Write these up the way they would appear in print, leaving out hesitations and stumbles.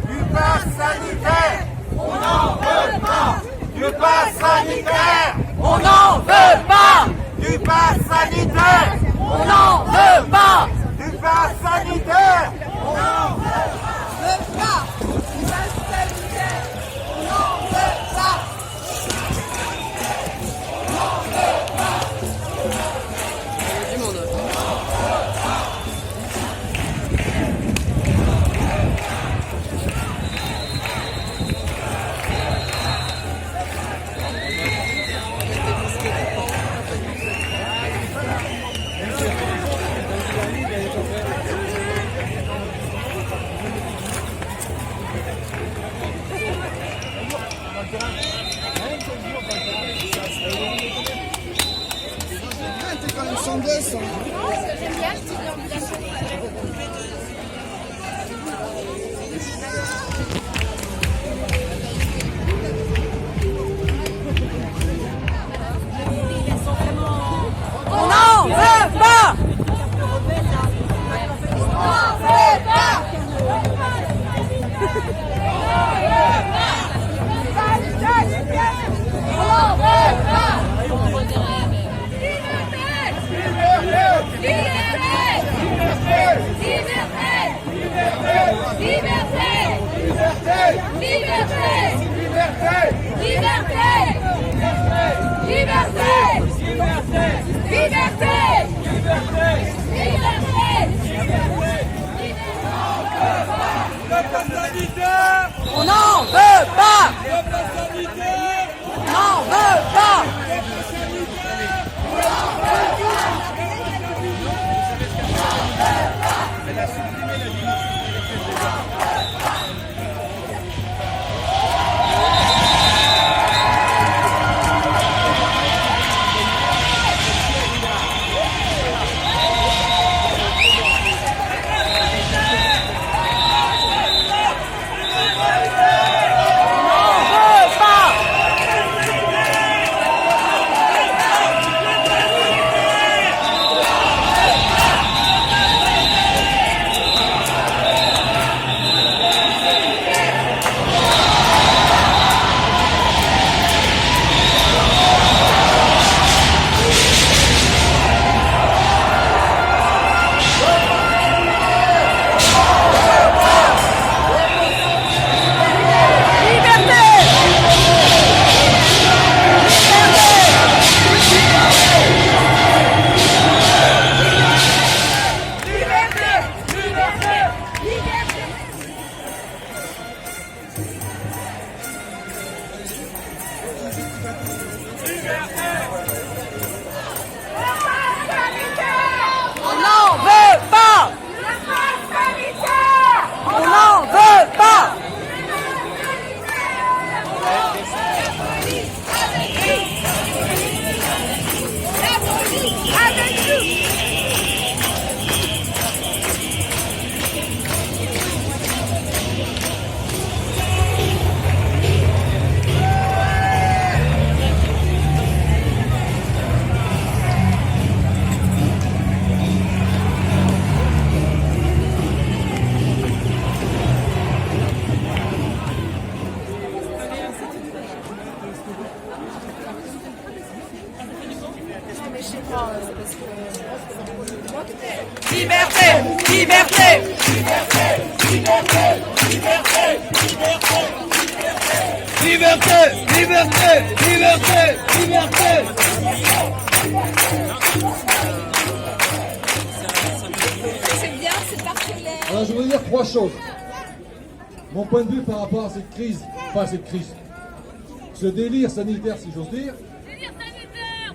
Du pass sanitaire, on n'en veut pas. Du pass sanitaire, on n'en veut pas. Du pass sanitaire, on n'en veut pas. Du pass sanitaire, on n'en veut pas. Du pass sanitaire, on n'en veut pas. On n'en veut pas. Du monde. T'es quand même sans gosse. On n'en veut pas. On n'en veut pas. On n'en veut pas. On n'en veut pas. On n'en veut pas. On n'en veut pas. Liberté, liberté, liberté, liberté, liberté, liberté, liberté, liberté, liberté. C'est bien, c'est particulier. Alors je voudrais dire trois choses. Mon point de vue par rapport à cette crise, ce délire sanitaire si j'ose dire.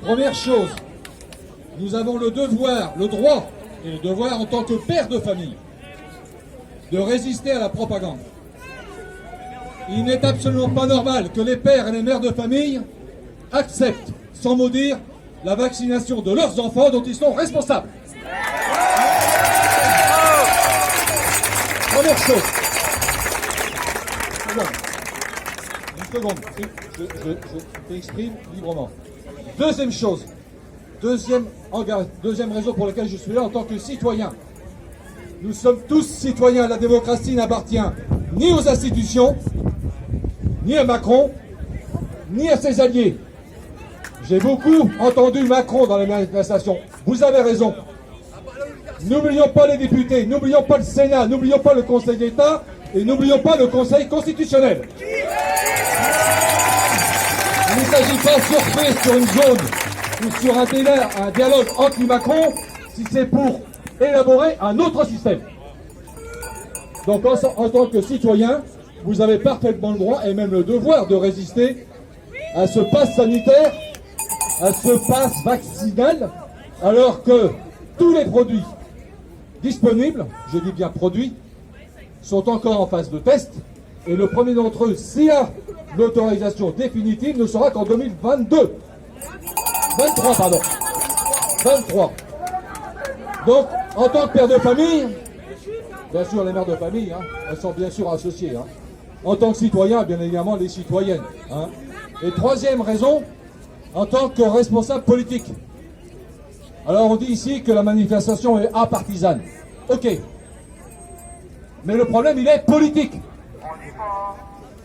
Première chose, nous avons le devoir, le droit et le devoir en tant que père de famille de résister à la propagande. Il n'est absolument pas normal que les pères et les mères de famille acceptent, sans mot dire, la vaccination de leurs enfants dont ils sont responsables. Première chose. seconde. Je t'exprime librement. Deuxième chose, deuxième raison pour laquelle je suis là en tant que citoyen. Nous sommes tous citoyens. La démocratie n'appartient ni aux institutions, ni à Macron, ni à ses alliés. J'ai beaucoup entendu Macron dans les manifestations. Vous avez raison. N'oublions pas les députés, n'oublions pas le Sénat, n'oublions pas le Conseil d'État et n'oublions pas le Conseil constitutionnel. Il ne s'agit pas de surfer sur une zone ou sur un dialogue anti-Macron si c'est pour élaborer un autre système. Donc en tant que citoyen, vous avez parfaitement le droit et même le devoir de résister à ce pass sanitaire, à ce pass vaccinal, alors que tous les produits disponibles, je dis bien produits, sont encore en phase de test et le premier d'entre eux, s'il y a l'autorisation définitive, ne sera qu'en 2022. 23, pardon. 23. Donc, en tant que père de famille, bien sûr les mères de famille, elles sont bien sûr associées. En tant que citoyen, bien évidemment les citoyennes. Et troisième raison, en tant que responsable politique. Alors on dit ici que la manifestation est apartisane. Ok. Mais le problème, il est politique.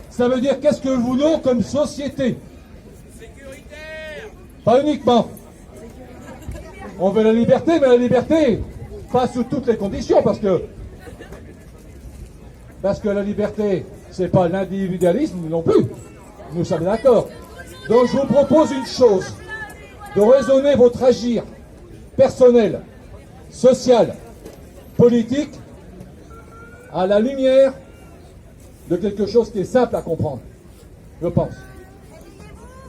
Ça veut dire qu'est-ce que nous voulons comme société? Pas uniquement. On veut la liberté, mais la liberté, pas sous toutes les conditions, parce que la liberté, c'est pas l'individualisme non plus. Nous sommes d'accord. Donc je vous propose une chose, de raisonner votre agir personnel, social, politique, à la lumière de quelque chose qui est simple à comprendre, je pense,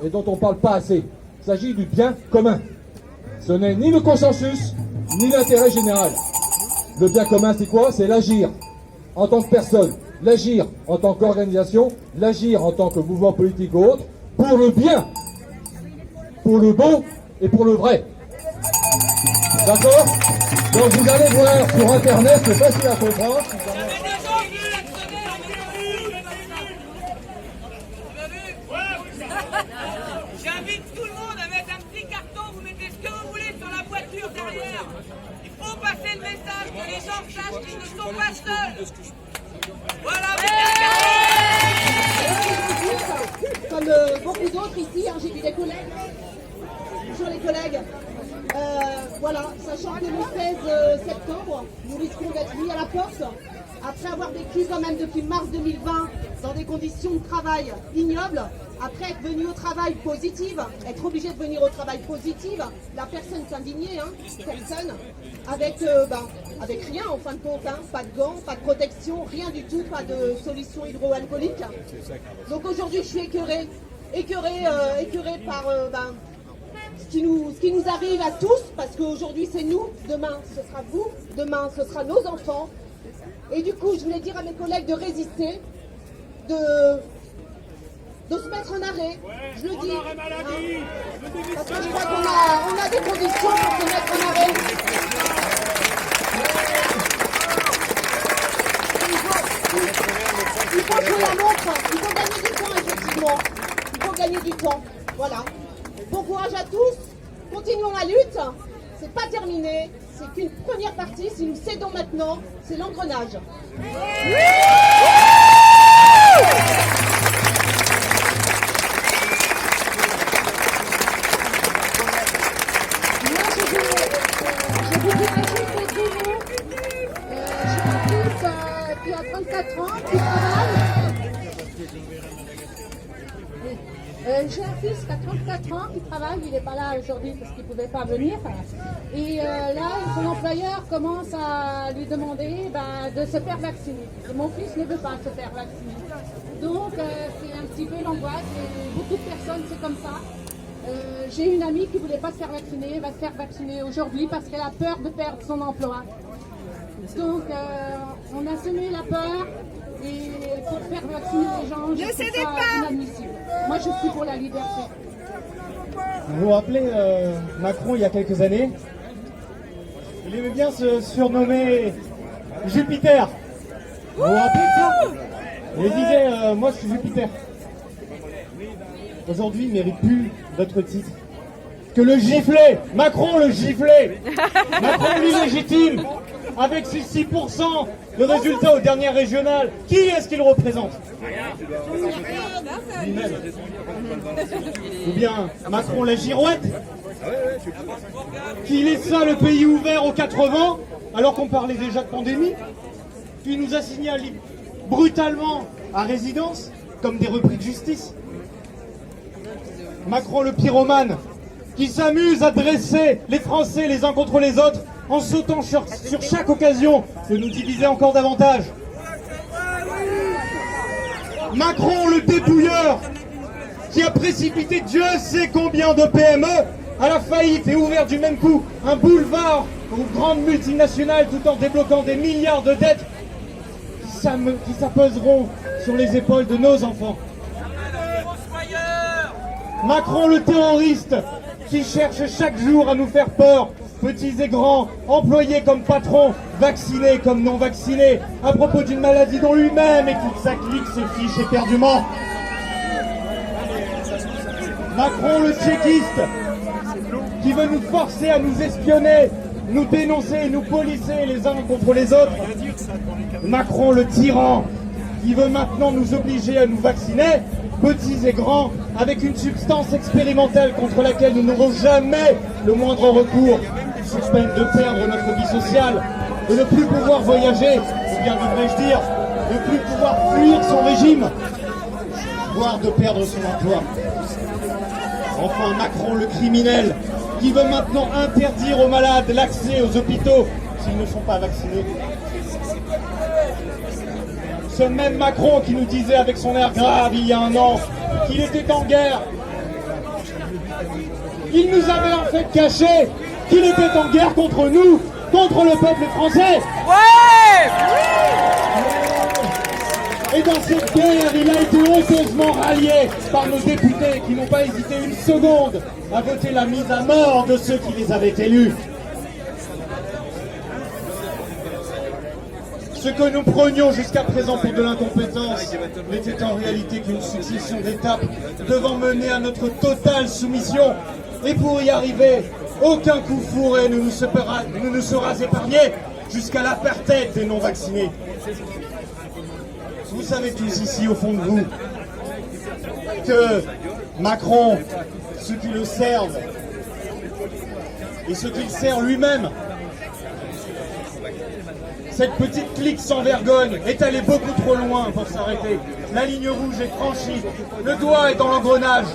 et dont on ne parle pas assez. Il s'agit du bien commun. Ce n'est ni le consensus, ni l'intérêt général. Le bien commun, c'est quoi? C'est l'agir en tant que personne, l'agir en tant qu'organisation, l'agir en tant que mouvement politique ou autre, pour le bien, pour le bon et pour le vrai. D'accord? Donc vous allez voir sur Internet, c'est facile à comprendre. J'invite tout le monde à mettre un petit carton, vous mettez ce que vous voulez sur la voiture derrière. Il faut passer le message, que les gens sachent qu'ils ne sont pas seuls. Voilà, comme beaucoup d'autres ici, j'ai vu des collègues. Bonjour les collègues. Voilà, sachant que le 16 septembre, nous risquons d'être mis à la porte, après avoir vécu quand même depuis mars 2020 dans des conditions de travail ignobles, après être venu au travail positive, être obligé de venir au travail positive, la personne s'indignait, personne, avec rien en fin de compte, pas de gants, pas de protection, rien du tout, pas de solution hydroalcoolique. Donc aujourd'hui je suis écœurée par ce qui nous arrive à tous, parce qu'aujourd'hui c'est nous, demain ce sera vous, demain ce sera nos enfants. Et du coup je voulais dire à mes collègues de résister, de se mettre en arrêt, je le dis, parce que je crois qu'on a des conditions pour se mettre en arrêt. Il faut jouer la montre, il faut gagner du temps effectivement, il faut gagner du temps, voilà. Bon courage à tous, continuons la lutte, c'est pas terminé, c'est qu'une première partie, si nous cédons maintenant, c'est l'engrenage. Je vous dis juste des mots. J'ai un fils qui a 34 ans, qui travaille. J'ai un fils qui a 34 ans, qui travaille, il n'est pas là aujourd'hui parce qu'il ne pouvait pas venir. Et là, son employeur commence à lui demander de se faire vacciner. Et mon fils ne veut pas se faire vacciner. Donc, c'est un petit peu l'angoisse. Et beaucoup de personnes, c'est comme ça. J'ai une amie qui ne voulait pas se faire vacciner, elle va se faire vacciner aujourd'hui parce qu'elle a peur de perdre son emploi. Donc, on a semé la peur et pour faire vacciner les gens, je trouve ça inadmissible. Moi, je suis pour la liberté. Vous vous rappelez Macron il y a quelques années? Il aimait bien se surnommer Jupiter. Vous vous rappelez de ça? Il disait moi je suis Jupiter. aujourd'hui, ne mérite plus notre titre. Que le giflet, Macron le giflet, Macron l'illégitime, avec ses 6% de résultats au dernier régional, qui est-ce qu'il représente? Lui-même. Ou bien Macron la girouette, qui laisse ça le pays ouvert aux 80, alors qu'on parlait déjà de pandémie, qui nous a signalé brutalement à résidence, comme des repris de justice. Macron le pyromane, qui s'amuse à dresser les Français les uns contre les autres en sautant sur chaque occasion de nous diviser encore davantage. Macron le dépouilleur, qui a précipité Dieu sait combien de PME à la faillite et ouvert du même coup un boulevard aux grandes multinationales tout en débloquant des milliards de dettes qui s'apposeront sur les épaules de nos enfants. Macron le terroriste, qui cherche chaque jour à nous faire peur, petits et grands, employés comme patrons, vaccinés comme non vaccinés, à propos d'une maladie dont lui-même et toute sa clique se fiche éperdument. Macron le tchéquiste, qui veut nous forcer à nous espionner, nous dénoncer, nous policer les uns contre les autres. Macron le tyran, qui veut maintenant nous obliger à nous vacciner, petits et grands, avec une substance expérimentale contre laquelle nous n'aurons jamais le moindre recours, sous peine de perdre notre vie sociale, de ne plus pouvoir voyager, ou bien devrais-je dire, de ne plus pouvoir fuir son régime, voire de perdre son emploi. Enfin, Macron le criminel, qui veut maintenant interdire aux malades l'accès aux hôpitaux s'ils ne sont pas vaccinés. Ce même Macron qui nous disait avec son air grave il y a un an qu'il était en guerre. Il nous avait en fait caché qu'il était en guerre contre nous, contre le peuple français. Ouais! Et dans cette guerre, il a été honteusement rallié par nos députés qui n'ont pas hésité une seconde à voter la mise à mort de ceux qui les avaient élus. Ce que nous prenions jusqu'à présent pour de l'incompétence n'était en réalité qu'une succession d'étapes devant mener à notre totale soumission. Et pour y arriver, aucun coup fourré ne nous sera épargné jusqu'à l'apartheid des non-vaccinés. Vous savez tous ici, au fond de vous, que Macron, ceux qui le servent, et ceux qu'il sert lui-même, cette petite clique sans vergogne est allée beaucoup trop loin pour s'arrêter. La ligne rouge est franchie, le doigt est dans l'engrenage.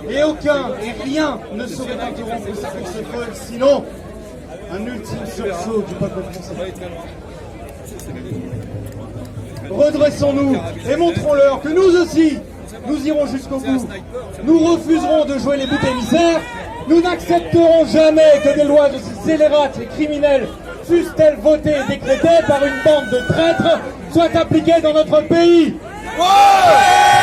Et aucun et rien ne saurait interrompre sa course folle, sinon un ultime sursaut du peuple français. Redressons-nous et montrons-leur que nous aussi, nous irons jusqu'au bout. Nous refuserons de jouer les boucs émissaires. Nous n'accepterons jamais que des lois aussi scélérates et criminelles, fussent-elles votées et décrétées par une bande de traîtres, soient appliquées dans notre pays. Ouais!